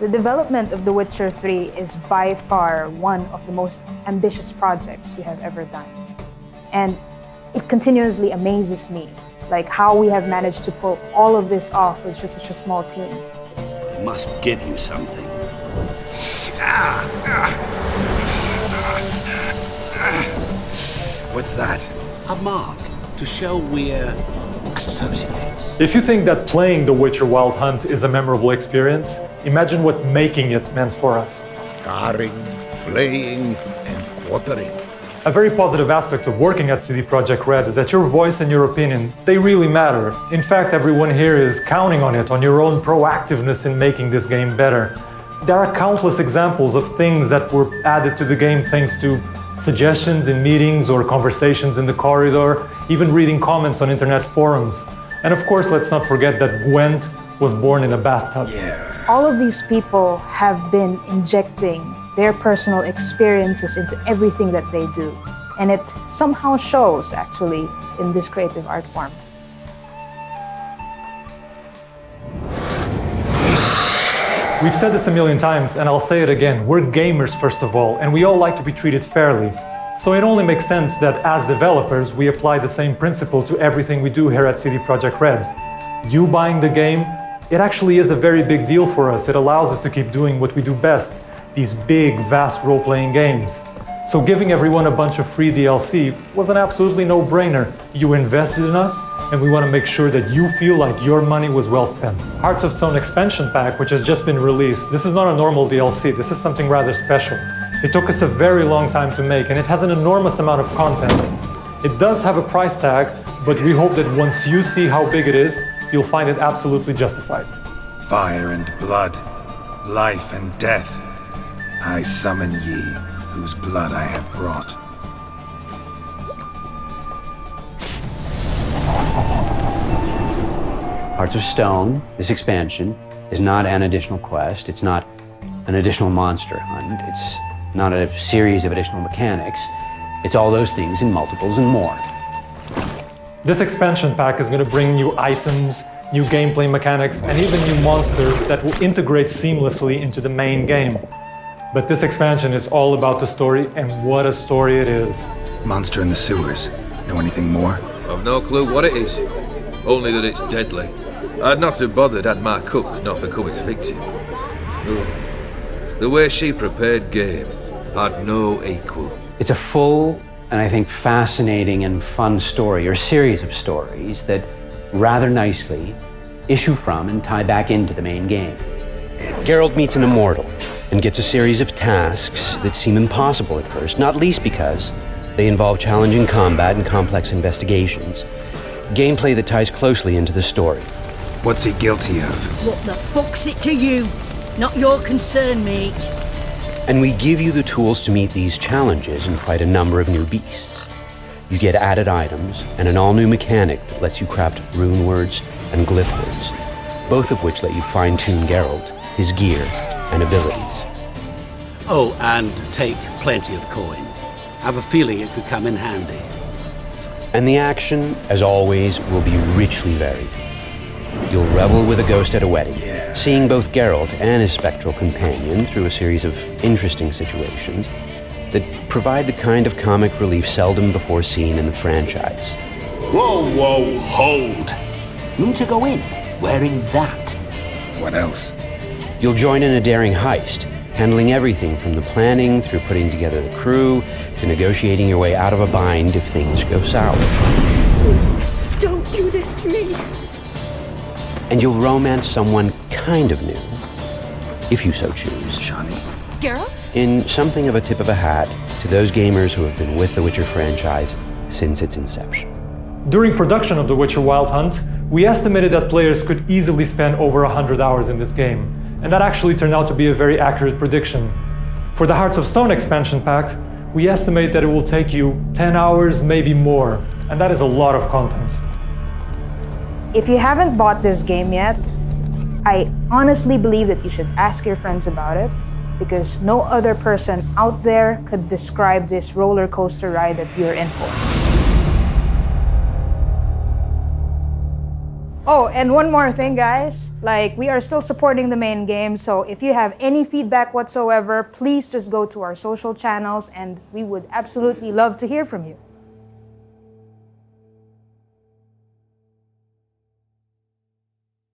The development of The Witcher 3 is by far one of the most ambitious projects we have ever done. And it continuously amazes me, like how we have managed to pull all of this off with just such a small team. Must give you something. What's that? A mark to show we're associates. If you think that playing The Witcher Wild Hunt is a memorable experience, imagine what making it meant for us. Carring, flaying, and quartering. A very positive aspect of working at CD Projekt Red is that your voice and your opinion, they really matter. In fact, everyone here is counting on it, on your own proactiveness in making this game better. There are countless examples of things that were added to the game thanks to suggestions in meetings or conversations in the corridor, even reading comments on internet forums. And of course, let's not forget that Gwent was born in a bathtub. Yeah. All of these people have been injecting their personal experiences into everything that they do. And it somehow shows, actually, in this creative art form. We've said this a million times, and I'll say it again. We're gamers, first of all, and we all like to be treated fairly. So it only makes sense that, as developers, we apply the same principle to everything we do here at CD Projekt Red. You buying the game, it actually is a very big deal for us. It allows us to keep doing what we do best, these big, vast role-playing games. So giving everyone a bunch of free DLC was an absolutely no-brainer. You invested in us, and we want to make sure that you feel like your money was well spent. Hearts of Stone expansion pack, which has just been released, this is not a normal DLC, this is something rather special. It took us a very long time to make, and it has an enormous amount of content. It does have a price tag, but we hope that once you see how big it is, you'll find it absolutely justified. Fire and blood, life and death, I summon ye, whose blood I have brought. Hearts of Stone, this expansion, is not an additional quest, it's not an additional monster hunt, it's not a series of additional mechanics, it's all those things in multiples and more. This expansion pack is going to bring new items, new gameplay mechanics, and even new monsters that will integrate seamlessly into the main game. But this expansion is all about the story, and what a story it is. Monster in the sewers. Know anything more? I've no clue what it is, only that it's deadly. I'd not have bothered had my cook not become its victim. The way she prepared game had no equal. It's a full and I think fascinating and fun story, or series of stories that rather nicely issue from and tie back into the main game. Geralt meets an immortal and gets a series of tasks that seem impossible at first, not least because they involve challenging combat and complex investigations. Gameplay that ties closely into the story. What's he guilty of? What the fuck's it to you? Not your concern, mate. And we give you the tools to meet these challenges and fight a number of new beasts. You get added items and an all-new mechanic that lets you craft rune words and glyph words, both of which let you fine-tune Geralt, his gear, and abilities. Oh, and take plenty of coin. Have a feeling it could come in handy. And the action, as always, will be richly varied. You'll revel with a ghost at a wedding, seeing both Geralt and his spectral companion through a series of interesting situations that provide the kind of comic relief seldom before seen in the franchise. Whoa, whoa, hold! Mean to go in wearing that? What else? You'll join in a daring heist, handling everything from the planning through putting together the crew to negotiating your way out of a bind if things go sour. Please, don't do this to me. And you'll romance someone kind of new, if you so choose. Shani? Geralt? In something of a tip of a hat to those gamers who have been with the Witcher franchise since its inception. During production of The Witcher Wild Hunt, we estimated that players could easily spend over 100 hours in this game, and that actually turned out to be a very accurate prediction. For the Hearts of Stone expansion pack, we estimate that it will take you 10 hours, maybe more, and that is a lot of content. If you haven't bought this game yet, I honestly believe that you should ask your friends about it, because no other person out there could describe this roller coaster ride that you're in for. Oh, and one more thing, guys. Like, we are still supporting the main game, so if you have any feedback whatsoever, please just go to our social channels, and we would absolutely love to hear from you.